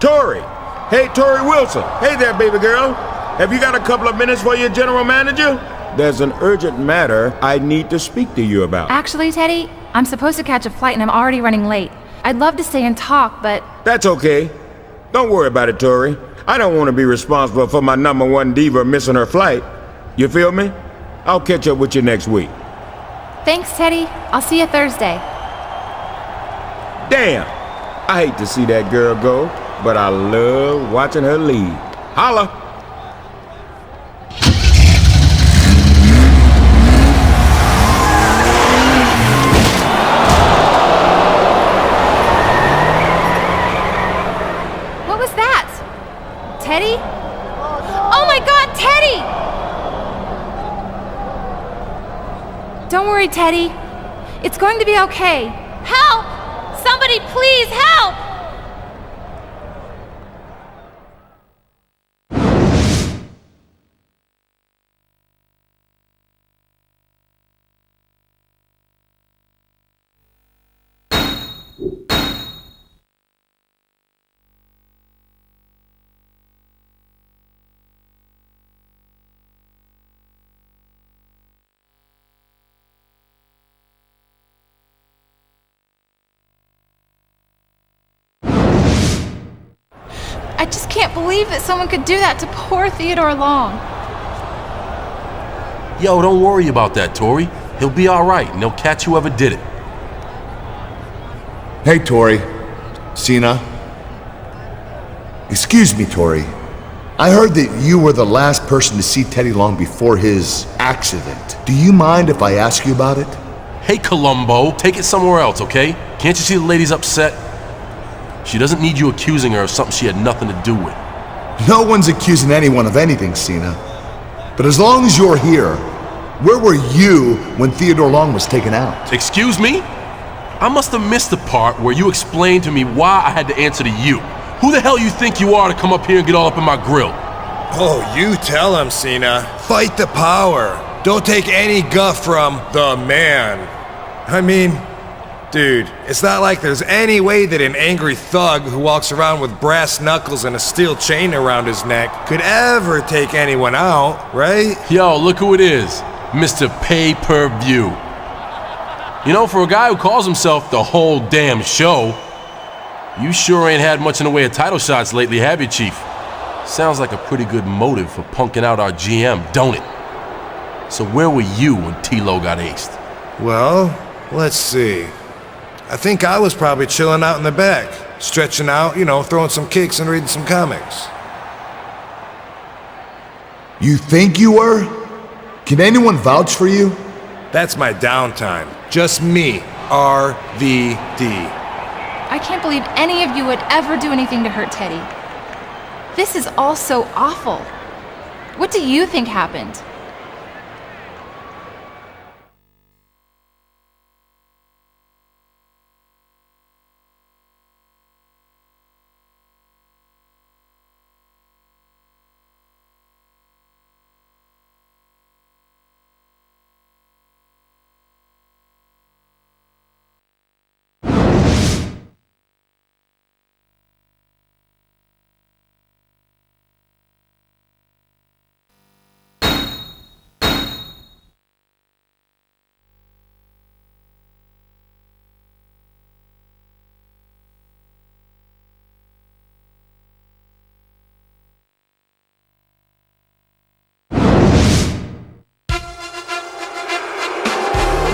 Tori! Hey, Tori Wilson! Hey there, baby girl! Have you got a couple of minutes for your general manager? There's an urgent matter I need to speak to you about. Actually, Teddy, I'm supposed to catch a flight and I'm already running late. I'd love to stay and talk, but... That's okay. Don't worry about it, Tori. I don't want to be responsible for my #1 diva missing her flight. You feel me? I'll catch up with you next week. Thanks, Teddy. I'll see you Thursday. Damn! I hate to see that girl go, but I love watching her leave. Holla! What was that? Teddy? Oh my God, Teddy! Don't worry, Teddy. It's going to be okay. Help! Somebody please help! I just can't believe that someone could do that to poor Theodore Long. Yo, don't worry about that, Tori. He'll be all right, and they'll catch whoever did it. Hey, Tori. Cena. Excuse me, Tori. I heard that you were the last person to see Teddy Long before his accident. Do you mind if I ask you about it? Hey, Columbo, take it somewhere else, okay? Can't you see the lady's upset? She doesn't need you accusing her of something she had nothing to do with. No one's accusing anyone of anything, Cena. But as long as you're here, where were you when Theodore Long was taken out? Excuse me? I must have missed the part where you explained to me why I had to answer to you. Who the hell you think you are to come up here and get all up in my grill? Oh, you tell him, Cena. Fight the power. Don't take any guff from the man. I mean, dude, it's not like there's any way that an angry thug who walks around with brass knuckles and a steel chain around his neck could ever take anyone out, right? Yo, look who it is. Mr. Pay-Per-View. You know, for a guy who calls himself the whole damn show, you sure ain't had much in the way of title shots lately, have you, Chief? Sounds like a pretty good motive for punking out our GM, don't it? So where were you when T-Lo got aced? Well, let's see. I think I was probably chilling out in the back, stretching out, you know, throwing some kicks and reading some comics. You think you were? Can anyone vouch for you? That's my downtime. Just me, RVD. I can't believe any of you would ever do anything to hurt Teddy. This is all so awful. What do you think happened?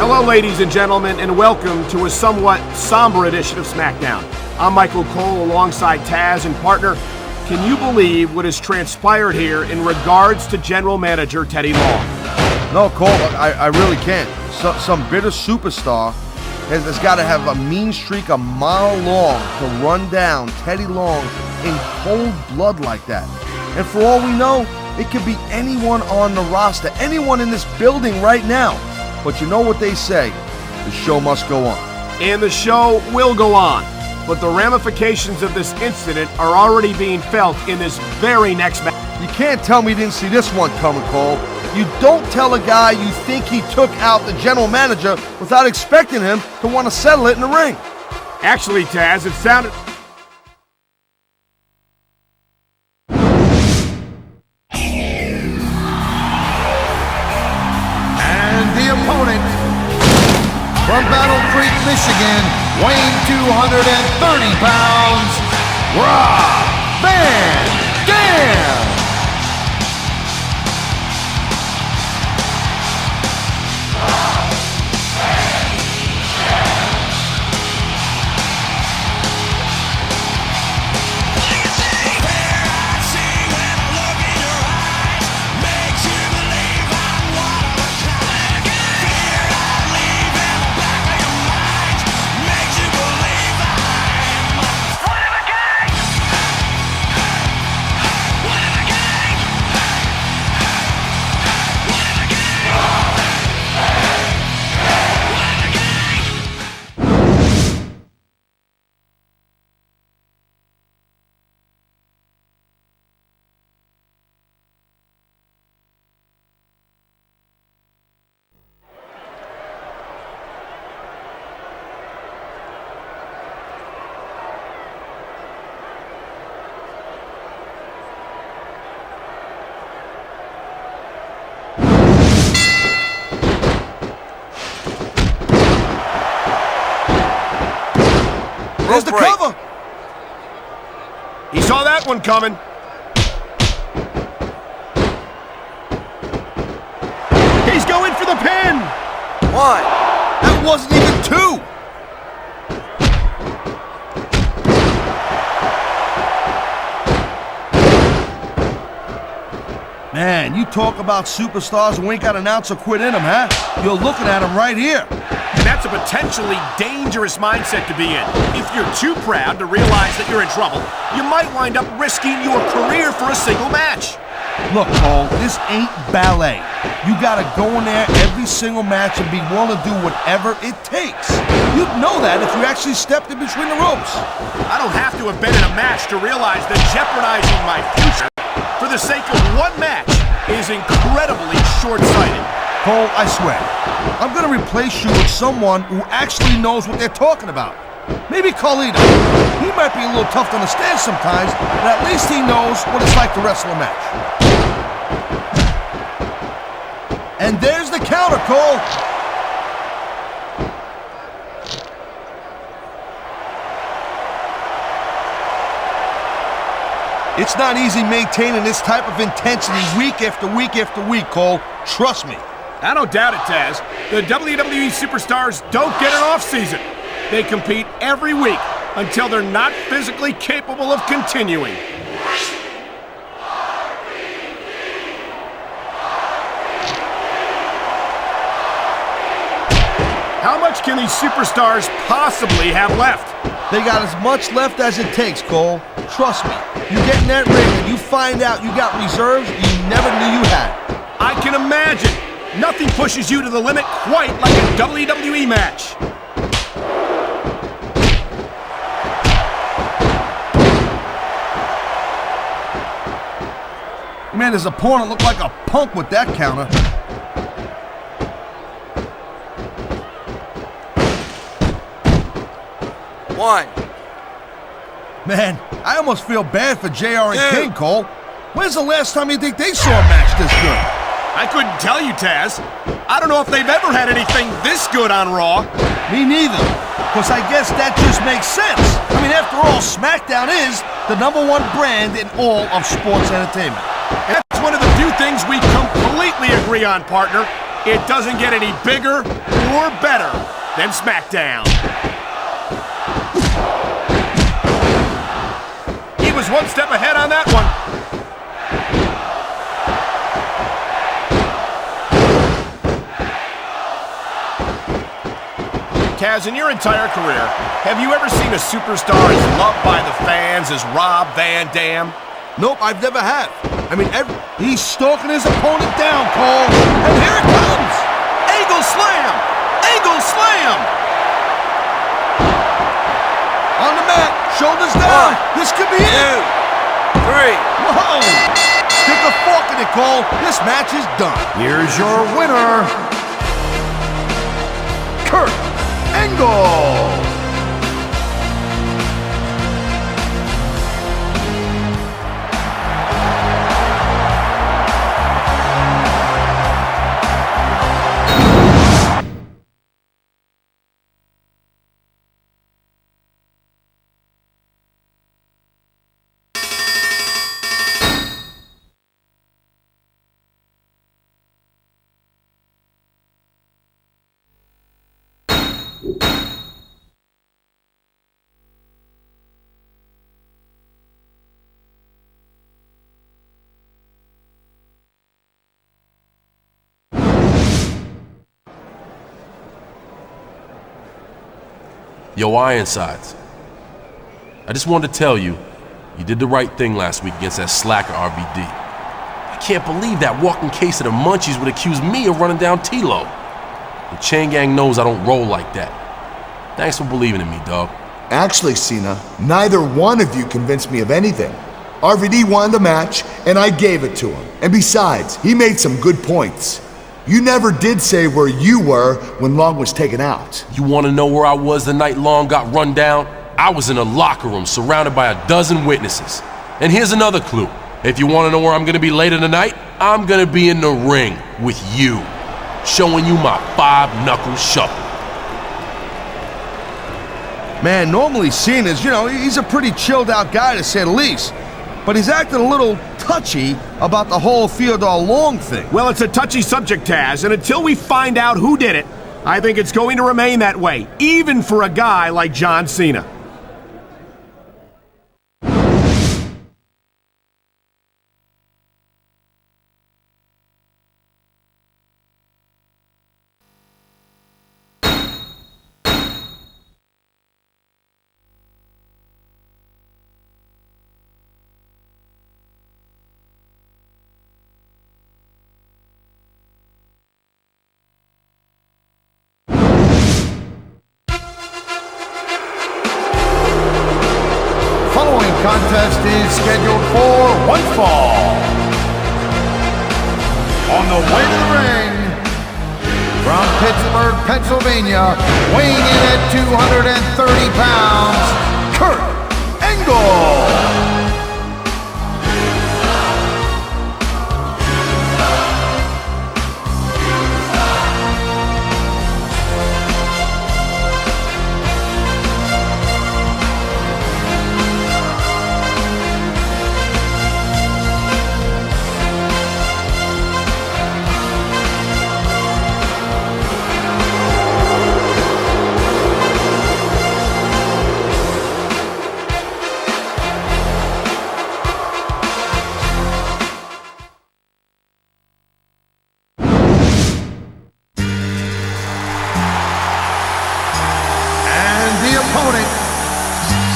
Hello, ladies and gentlemen, and welcome to a somewhat somber edition of Smackdown. I'm Michael Cole alongside Taz and partner. Can you believe what has transpired here in regards to General Manager Teddy Long? No, Cole, I really can't. Some bitter superstar has got to have a mean streak a mile long to run down Teddy Long in cold blood like that. And for all we know, it could be anyone on the roster, anyone in this building right now. But you know what they say, the show must go on. And the show will go on, but the ramifications of this incident are already being felt in this very next match. You can't tell me you didn't see this one coming, Cole. You don't tell a guy you think he took out the general manager without expecting him to want to settle it in the ring. Actually, Taz, it sounded... From Battle Creek, Michigan, weighing 230 pounds, Rob Van Dam! There's the cover! He saw that one coming. He's going for the pin! One. That wasn't even two. Man, you talk about superstars who ain't got an ounce of quit in them, huh? You're looking at them right here. And that's a potentially dangerous mindset to be in. If you're too proud to realize that you're in trouble, you might wind up risking your career for a single match. Look, Cole, this ain't ballet. You gotta go in there every single match and be willing to do whatever it takes. You'd know that if you actually stepped in between the ropes. I don't have to have been in a match to realize that jeopardizing my future for the sake of one match is incredibly short-sighted. Cole, I swear, I'm gonna replace you with someone who actually knows what they're talking about. Maybe Carlito. He might be a little tough to understand sometimes, but at least he knows what it's like to wrestle a match. And there's the counter, Cole. It's not easy maintaining this type of intensity week after week after week, Cole. Trust me. I don't doubt it, Taz. The WWE superstars don't get an off-season. They compete every week until they're not physically capable of continuing. How much can these superstars possibly have left? They got as much left as it takes, Cole. Trust me. You get in that ring and you find out you got reserves you never knew you had. I can imagine. Nothing pushes you to the limit quite like a WWE match. Man, his opponent looked like a punk with that counter. One. Man, I almost feel bad for JR and King, Cole. When's the last time you think they saw a match this good? I couldn't tell you, Taz. I don't know if they've ever had anything this good on Raw. Me neither. Because I guess that just makes sense. I mean, after all, SmackDown is the #1 brand in all of sports entertainment. And that's one of the few things we completely agree on, partner. It doesn't get any bigger or better than SmackDown. He was one step ahead on that one. Taz, in your entire career, have you ever seen a superstar as loved by the fans as Rob Van Dam? Nope, I've never have. I mean, he's stalking his opponent down, Cole. And here it comes! Angle slam! Angle slam! On the mat, shoulders down. This could be it. 2, 3. Whoa! Stick a fork in it, Cole. This match is done. Here's your winner, Kurt Angle. Yo, Ironsides. I just wanted to tell you, you did the right thing last week against that slacker RVD. I can't believe that walking case of the Munchies would accuse me of running down T-Lo. The Chain Gang knows I don't roll like that. Thanks for believing in me, dog. Actually, Cena, neither one of you convinced me of anything. RVD wanted the match, and I gave it to him. And besides, he made some good points. You never did say where you were when Long was taken out. You want to know where I was the night Long got run down? I was in a locker room surrounded by a dozen witnesses. And here's another clue. If you want to know where I'm going to be later tonight, I'm going to be in the ring with you, showing you my 5-knuckle shuffle. Man, normally Cena's, he's a pretty chilled out guy to say the least. But he's acting a little touchy about the whole Theodore Long thing. Well, it's a touchy subject, Taz, and until we find out who did it, I think it's going to remain that way, even for a guy like John Cena. Contest is scheduled for one fall. On the way to the ring, from Pittsburgh, Pennsylvania, weighing in at 230 pounds, Kurt Angle.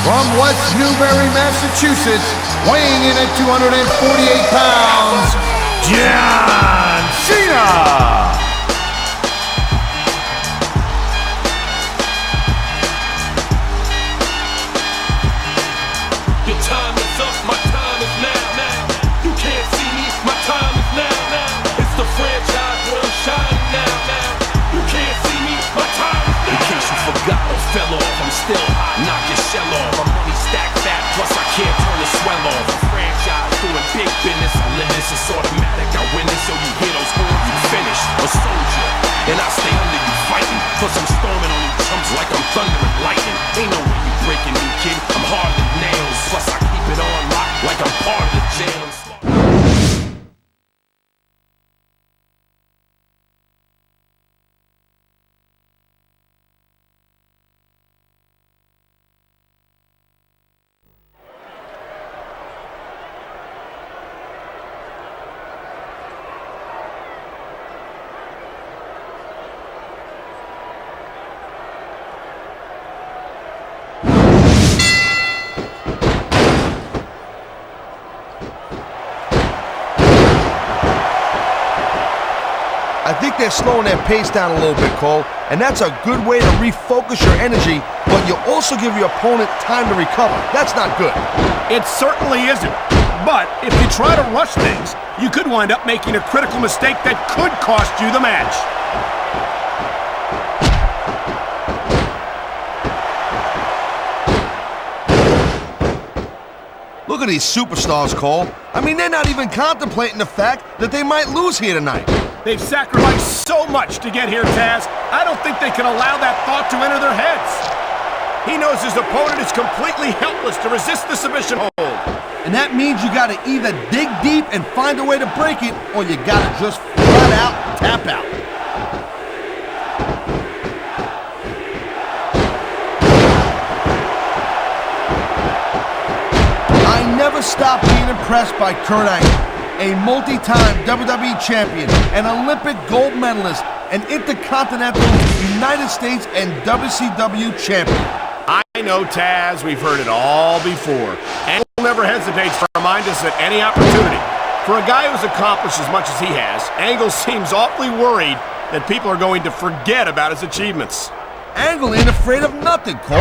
From West Newbury, Massachusetts, weighing in at 248 pounds, John Cena! Your time is up, my time is now. You can't see me, my time is now. It's the franchise where I'm shining now. You can't see me, my time is now. In case you forgot or fell off, I'm still hot, knock your shell off. My money stacked fat, plus I can't turn the swell off. A franchise doing big business, I live this, it's automatic. I win this, so you hear those horns, you finish. A soldier, and I stay under you fighting. Plus I'm storming on you chumps like I'm thunder and lightning. Ain't no way you breaking me, kid, I'm harder than nails. Plus I keep it on lock like I'm part of the jail. I think they're slowing their pace down a little bit, Cole, and that's a good way to refocus your energy, but you also give your opponent time to recover. That's not good. It certainly isn't. But if you try to rush things, you could wind up making a critical mistake that could cost you the match. Look at these superstars, Cole. I mean, they're not even contemplating the fact that they might lose here tonight. They've sacrificed so much to get here, Taz. I don't think they can allow that thought to enter their heads. He knows his opponent is completely helpless to resist the submission hold. And that means you gotta either dig deep and find a way to break it, or you gotta just flat out tap out. I never stop being impressed by Kurt Angle, a multi-time WWE champion, an Olympic gold medalist, an Intercontinental, United States, and WCW champion. know, Taz, we've heard it all before. Angle never hesitates to remind us at any opportunity. For a guy who's accomplished as much as he has, Angle seems awfully worried that people are going to forget about his achievements. Angle ain't afraid of nothing, Cole.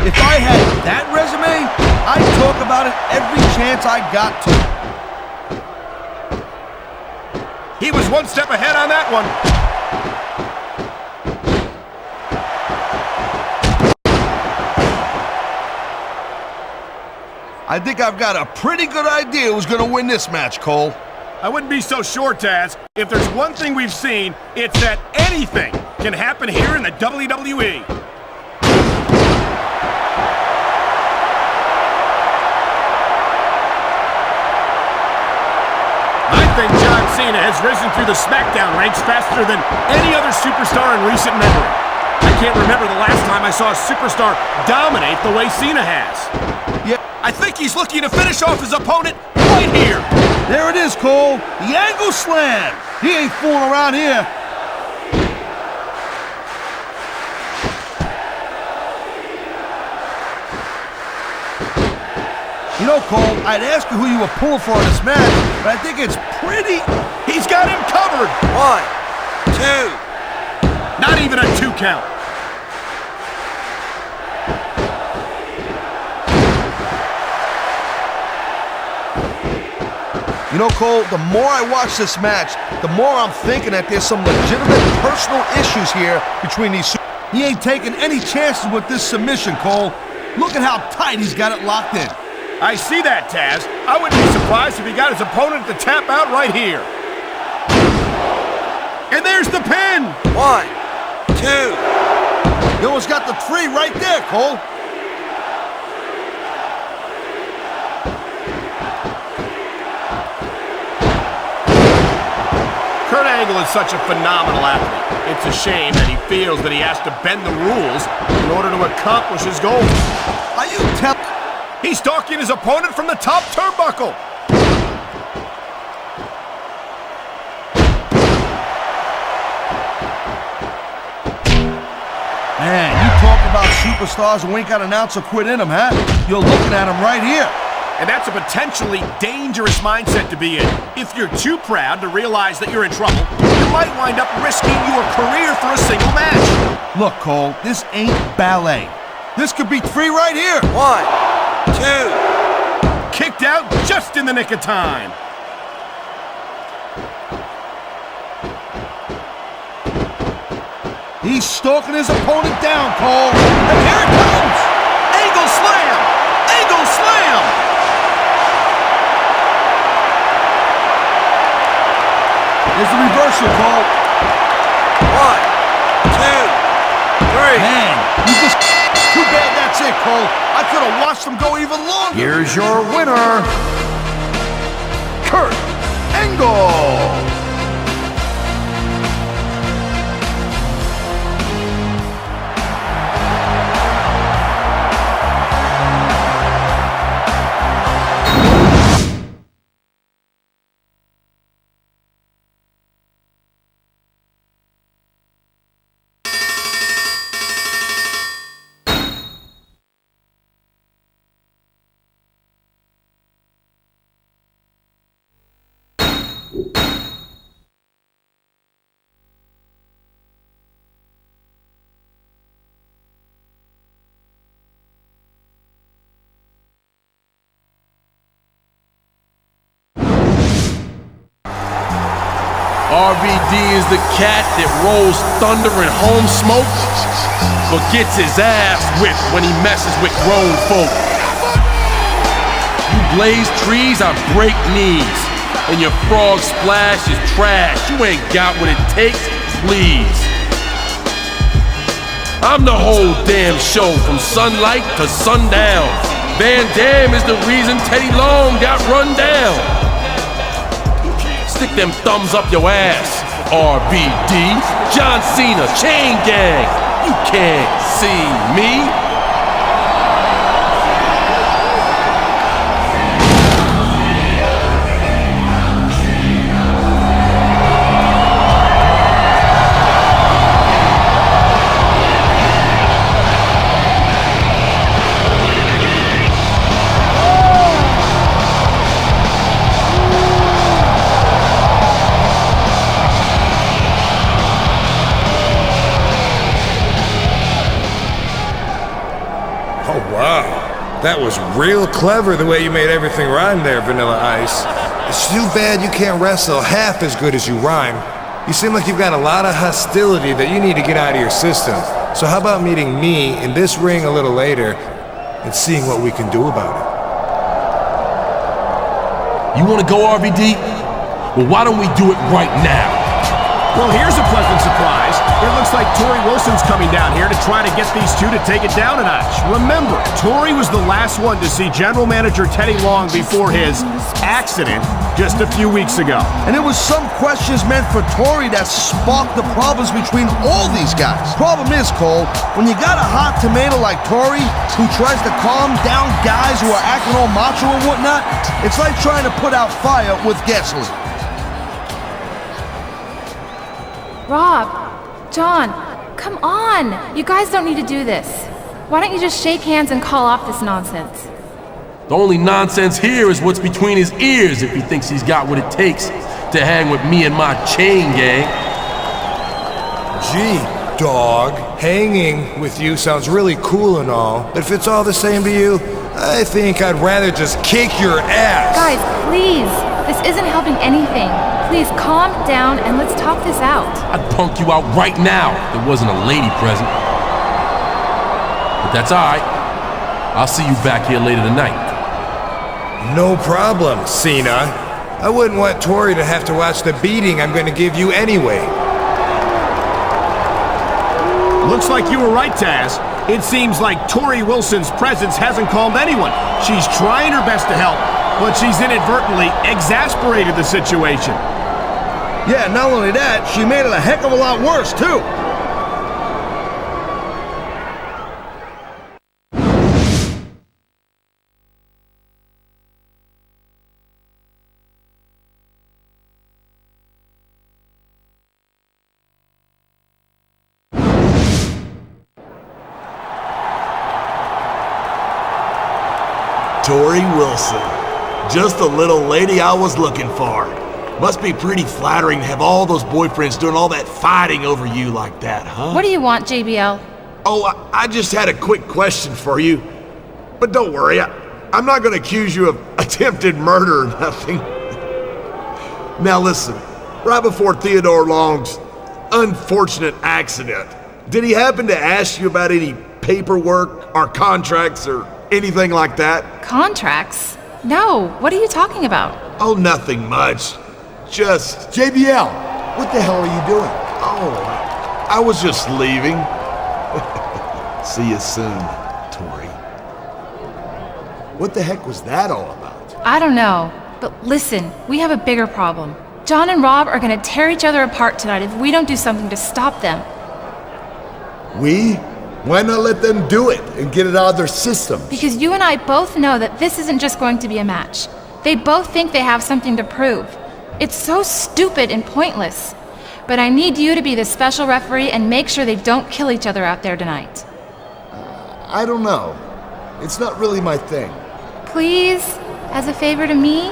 If I had that resume, I'd talk about it every chance I got to. He was one step ahead on that one. I think I've got a pretty good idea who's gonna win this match, Cole. I wouldn't be so sure, Taz. If there's one thing we've seen, it's that anything can happen here in the WWE. I think John Cena has risen through the Smackdown ranks faster than any other superstar in recent memory. I can't remember the last time I saw a superstar dominate the way Cena has. Yeah. I think he's looking to finish off his opponent right here. There it is, Cole. The Angle Slam. He ain't fooling around here. You know, Cole, I'd ask you who you were pulling for in this match, but I think it's pretty... He's got him covered. 1, 2. Not even a 2 count. You know, Cole, the more I watch this match, the more I'm thinking that there's some legitimate personal issues here between these. He ain't taking any chances with this submission, Cole. Look at how tight he's got it locked in. I see that, Taz. I wouldn't be surprised if he got his opponent to tap out right here. And there's the pin! 1, 2. You almost got the 3 right there, Cole. Kurt Angle is such a phenomenal athlete. It's a shame that he feels that he has to bend the rules in order to accomplish his goals. Are you telling... He's stalking his opponent from the top turnbuckle. Man, you talk about superstars who ain't got an ounce of quit in them, huh? You're looking at them right here. And that's a potentially dangerous mindset to be in. If you're too proud to realize that you're in trouble, you might wind up risking your career for a single match. Look, Cole, this ain't ballet. This could be 3 right here. 1, 2. Kicked out just in the nick of time. He's stalking his opponent down, Cole. And here it comes. Angle slam! Angle slam! There's the reversal, Cole. 1, 2, 3. Man, you just... Too bad that's it, Cole. I could have watched them go even longer. Here's your winner, Kurt Angle. RVD is the cat that rolls thunder and home smoke, but gets his ass whipped when he messes with grown folk. You blaze trees, I break knees, and your frog splash is trash. You ain't got what it takes, please. I'm the whole damn show from sunlight to sundown. Van Dam is the reason Teddy Long got run down. Stick them thumbs up your ass, RVD. John Cena, Chain Gang. You can't see me. That was real clever the way you made everything rhyme there, Vanilla Ice. It's too bad you can't wrestle half as good as you rhyme. You seem like you've got a lot of hostility that you need to get out of your system. So how about meeting me in this ring a little later and seeing what we can do about it? You want to go, RVD? Well, why don't we do it right now? Well, here's a pleasant surprise. It looks like Torrie Wilson's coming down here to try to get these two to take it down a notch. Remember, Torrie was the last one to see General Manager Teddy Long before his accident just a few weeks ago. And it was some questions meant for Torrie that sparked the problems between all these guys. Problem is, Cole, when you got a hot tomato like Torrie who tries to calm down guys who are acting all macho and whatnot, it's like trying to put out fire with gasoline. Rob, John, come on. You guys don't need to do this. Why don't you just shake hands and call off this nonsense? The only nonsense here is what's between his ears if he thinks he's got what it takes to hang with me and my chain gang. Gee, dog, hanging with you sounds really cool and all, but if it's all the same to you, I think I'd rather just kick your ass. Guys, please. This isn't helping anything. Please calm down and let's talk this out. I'd punk you out right now if there wasn't a lady present. But that's all right. I'll see you back here later tonight. No problem, Cena. I wouldn't want Torrie to have to watch the beating I'm going to give you anyway. Looks like you were right, Taz. It seems like Torrie Wilson's presence hasn't calmed anyone. She's trying her best to help, but she's inadvertently exasperated the situation. Yeah, not only that, she made it a heck of a lot worse, too. Torrie Wilson. Just the little lady I was looking for. Must be pretty flattering to have all those boyfriends doing all that fighting over you like that, huh? What do you want, JBL? Oh, I just had a quick question for you. But don't worry, I'm not going to accuse you of attempted murder or nothing. Now listen, right before Theodore Long's unfortunate accident, did he happen to ask you about any paperwork or contracts or anything like that? Contracts? No, what are you talking about? Oh, nothing much. Just... JBL, what the hell are you doing? Oh, I was just leaving. See you soon, Torrie. What the heck was that all about? I don't know, but listen, we have a bigger problem. John and Rob are gonna tear each other apart tonight if we don't do something to stop them. We? Why not let them do it and get it out of their systems? Because you and I both know that this isn't just going to be a match. They both think they have something to prove. It's so stupid and pointless. But I need you to be the special referee and make sure they don't kill each other out there tonight. I don't know. It's not really my thing. Please? As a favor to me?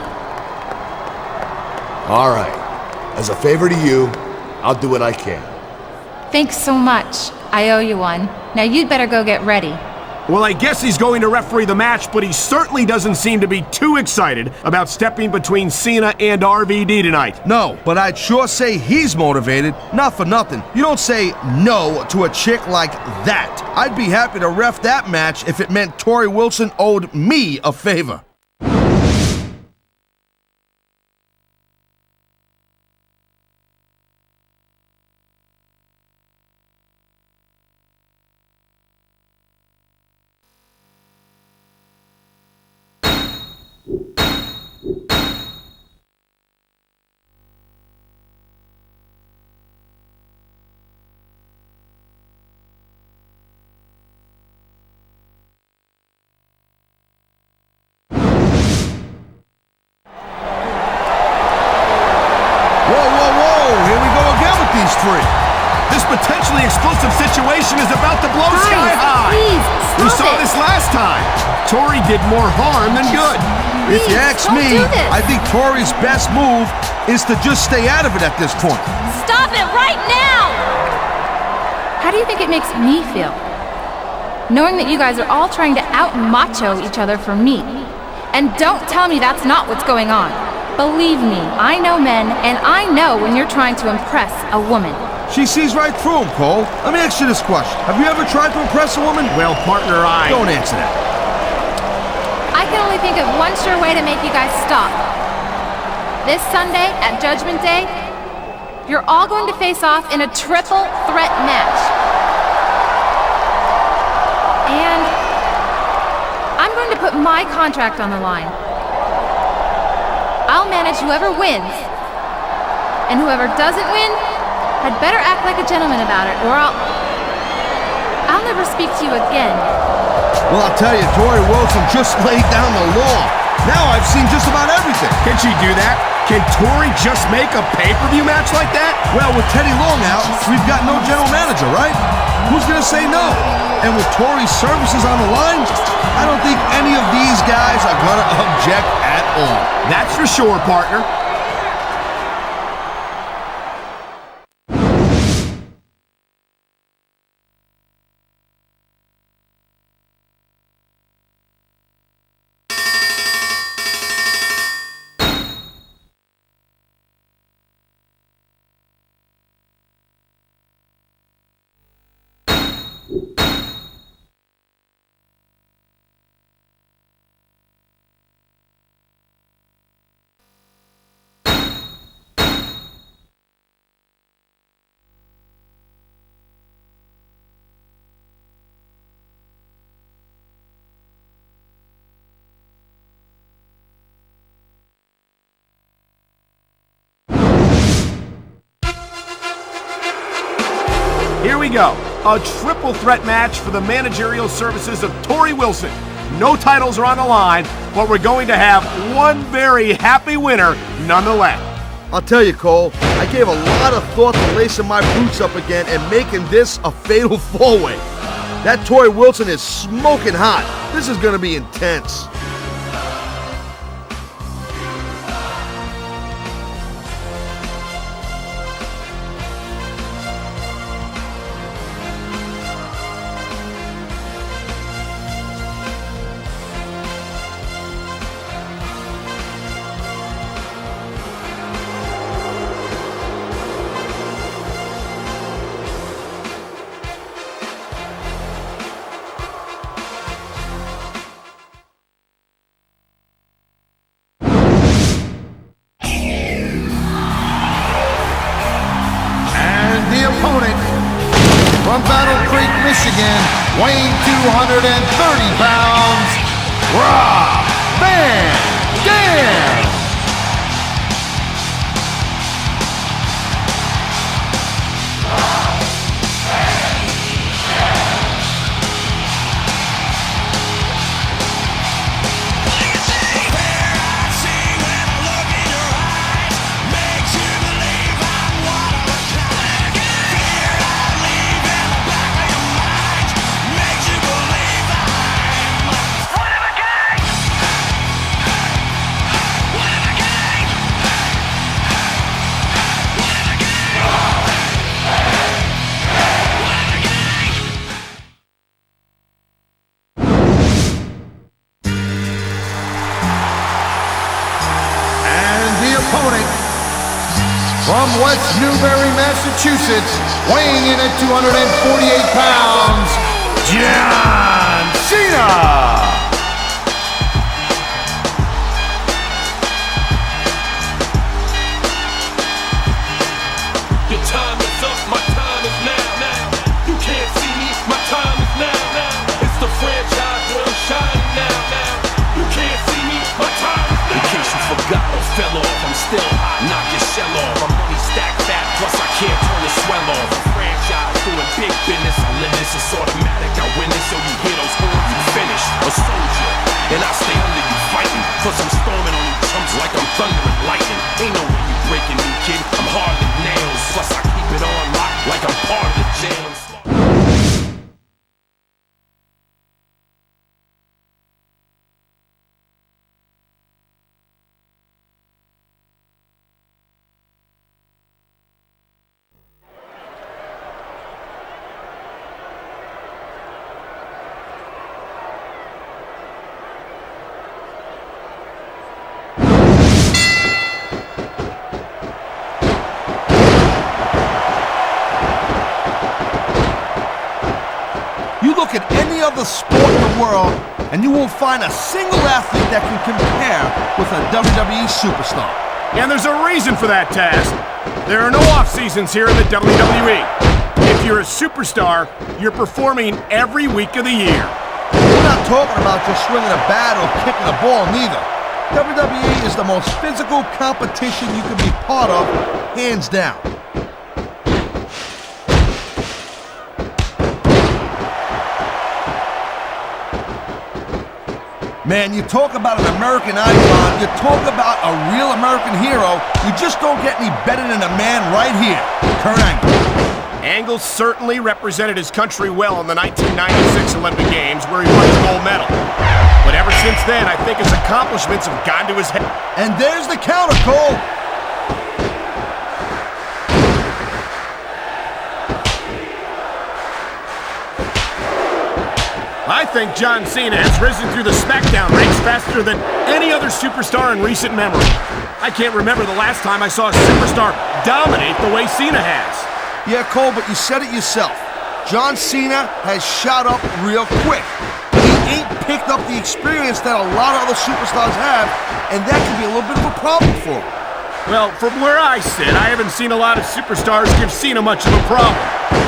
All right. As a favor to you, I'll do what I can. Thanks so much. I owe you one. Now you'd better go get ready. Well, I guess he's going to referee the match, but he certainly doesn't seem to be too excited about stepping between Cena and RVD tonight. No, but I'd sure say he's motivated. Not for nothing. You don't say no to a chick like that. I'd be happy to ref that match if it meant Torrie Wilson owed me a favor. This potentially explosive situation is about to blow sky high. Please, We stop saw it. this last time. Torrie did more harm than good. If you ask don't me, do this. I think Torrie's best move is to just stay out of it at this point. Stop it right now! How do you think it makes me feel? knowing that you guys are all trying to out-macho each other for me. And don't tell me that's not what's going on. Believe me, I know men, and I know when you're trying to impress a woman. She sees right through him, Cole. Let me ask you this question. Have you ever tried to impress a woman? Well, partner, Don't answer that. I can only think of one sure way to make you guys stop. This Sunday, at Judgment Day, you're all going to face off in a triple threat match. And I'm going to put my contract on the line. I'll manage whoever wins. And whoever doesn't win had better act like a gentleman about it, or I'll never speak to you again. Well, I'll tell you, Tori Wilson just laid down the law. Now I've seen just about everything. Can she do that? Can Tori just make a pay-per-view match like that? Well, with Teddy Long out, we've got no general manager, right? Who's gonna say no? And with Tori's services on the line, I don't think any of these guys are gonna object at all. That's for sure, partner. Here we go. A triple threat match for the managerial services of Tori Wilson. No titles are on the line, but we're going to have one very happy winner nonetheless. I'll tell you, Cole, I gave a lot of thought to lacing my boots up again and making this a fatal four-way. That Tori Wilson is smoking hot. This is going to be intense. From Battle Creek, Michigan, weighing 230 pounds, Rob Van Dam! From West Newbury, Massachusetts, weighing in at 248 pounds, John Cena! Your time is up, my time is now. You can't see me, my time is now. It's the franchise where I'm shining now. You can't see me, my time is now. In case you forgot or fell off, I'm still hot, knock your shell off. My money stacked fat, plus I can't turn the swell off. A franchise doing big business, I live this, it's automatic. I win this, so you hear those horns, you finished. A other sport in the world, and you won't find a single athlete that can compare with a WWE superstar. And there's a reason for that, Taz. There are no off-seasons here in the WWE. If you're a superstar, you're performing every week of the year. We're not talking about just swinging a bat or kicking a ball, neither. WWE is the most physical competition you can be part of, hands down. Man, you talk about an American icon, you talk about a real American hero, you just don't get any better than a man right here, Kurt Angle. Angle certainly represented his country well in the 1996 Olympic Games, where he won the gold medal. But ever since then, I think his accomplishments have gone to his head. And there's the counter, Cole. I think John Cena has risen through the Smackdown ranks faster than any other superstar in recent memory. I can't remember the last time I saw a superstar dominate the way Cena has. Yeah, Cole, but you said it yourself. John Cena has shot up real quick. He ain't picked up the experience that a lot of other superstars have, and that could be a little bit of a problem for him. Well, from where I sit, I haven't seen a lot of superstars give Cena much of a problem.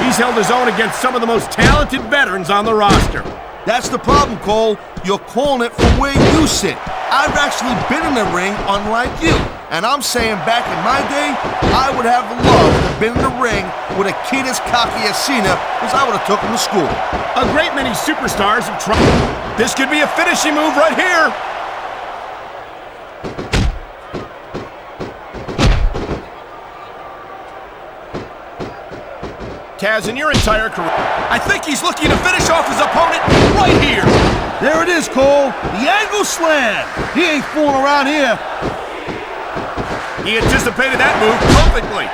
He's held his own against some of the most talented veterans on the roster. That's the problem, Cole. You're calling it from where you sit. I've actually been in the ring, unlike you. And I'm saying back in my day, I would have loved to have been in the ring with a kid as cocky as Cena, because I would have took him to school. A great many superstars have tried. This could be a finishing move right here. Taz, in your entire career, I think he's looking to finish off his opponent right here. There it is, Cole. The Angle Slam. He ain't fooling around here. He anticipated that move perfectly.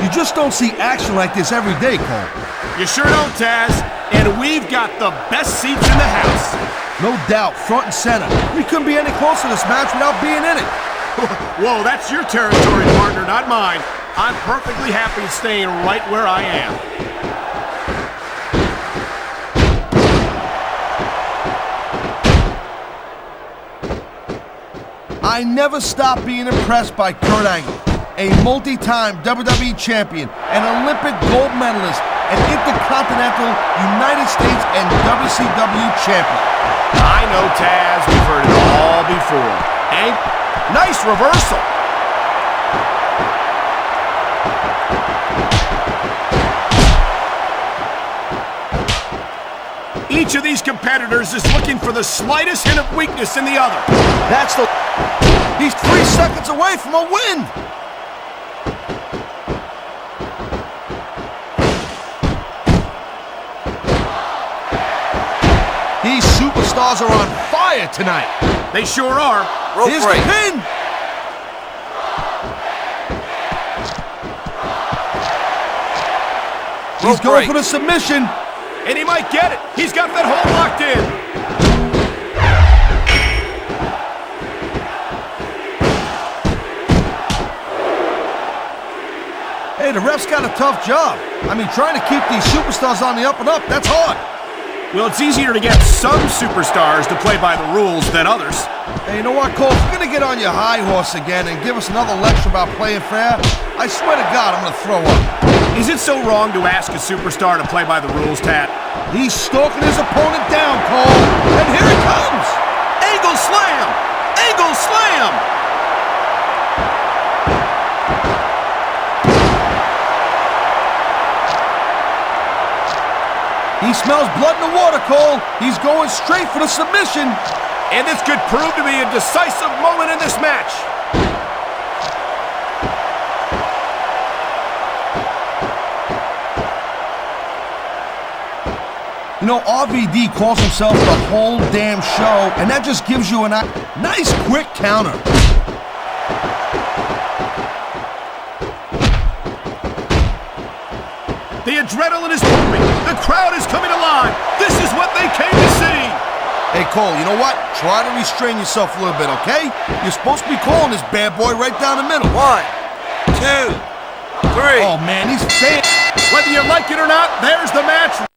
You just don't see action like this every day, Cole. You sure don't, Taz. And we've got the best seats in the house. No doubt, front and center. We couldn't be any closer to this match without being in it. Whoa, that's your territory, partner, not mine. I'm perfectly happy staying right where I am. I never stop being impressed by Kurt Angle, a multi-time WWE champion, an Olympic gold medalist, an Intercontinental, United States, and WCW champion. I know, Taz, we've heard it all before. And nice reversal. Each of these competitors is looking for the slightest hint of weakness in the other. He's 3 seconds away from a win. These superstars are on fire tonight. They sure are. Here's the pin. He's going for the submission. And he might get it. He's got that hold locked in. Hey, the ref's got a tough job. I mean, trying to keep these superstars on the up and up, that's hard. Well, it's easier to get some superstars to play by the rules than others. Hey, you know what, Cole? If you're going to get on your high horse again and give us another lecture about playing fair, I swear to God, I'm going to throw up. Is it so wrong to ask a superstar to play by the rules, Tat? He's stalking his opponent down, Cole. And here he comes. Angle slam! Angle slam! He smells blood in the water, Cole. He's going straight for the submission. And this could prove to be a decisive moment in this match. You know, RVD calls himself the whole damn show, and that just gives you a nice quick counter. The adrenaline is pumping. The crowd is coming alive. This is what they came to see. Hey, Cole, you know what? Try to restrain yourself a little bit, okay? You're supposed to be calling this bad boy right down the middle. 1, 2, 3. Oh, man, he's fan. Whether you like it or not, there's the match.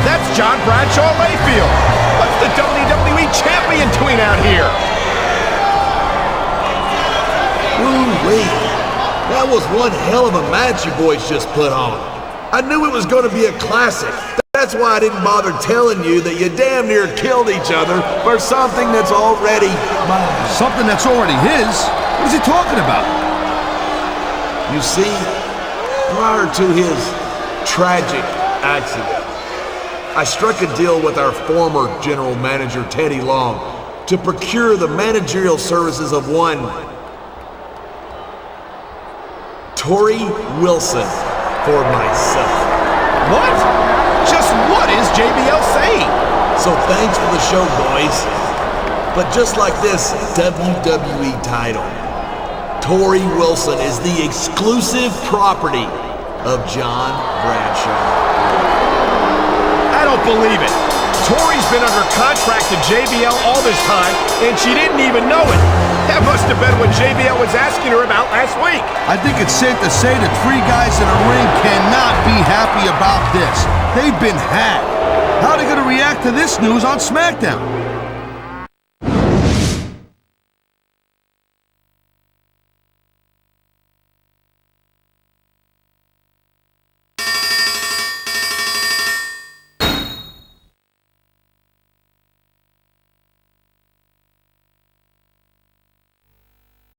That's John Bradshaw Layfield. What's the WWE champion doing out here? Ooh, wait. That was one hell of a match you boys just put on. I knew it was going to be a classic. That's why I didn't bother telling you that you damn near killed each other for something that's already mine. Something that's already his? What is he talking about? You see, prior to his tragic accident, I struck a deal with our former general manager, Teddy Long, to procure the managerial services of one Torrie Wilson for myself. What? Just what is JBL saying? So thanks for the show, boys. But just like this WWE title, Torrie Wilson is the exclusive property of John Bradshaw. I don't believe it. Tori's been under contract to JBL all this time, and she didn't even know it. That must have been what JBL was asking her about last week. I think it's safe to say the three guys in the ring cannot be happy about this. They've been had. How are they going to react to this news on SmackDown?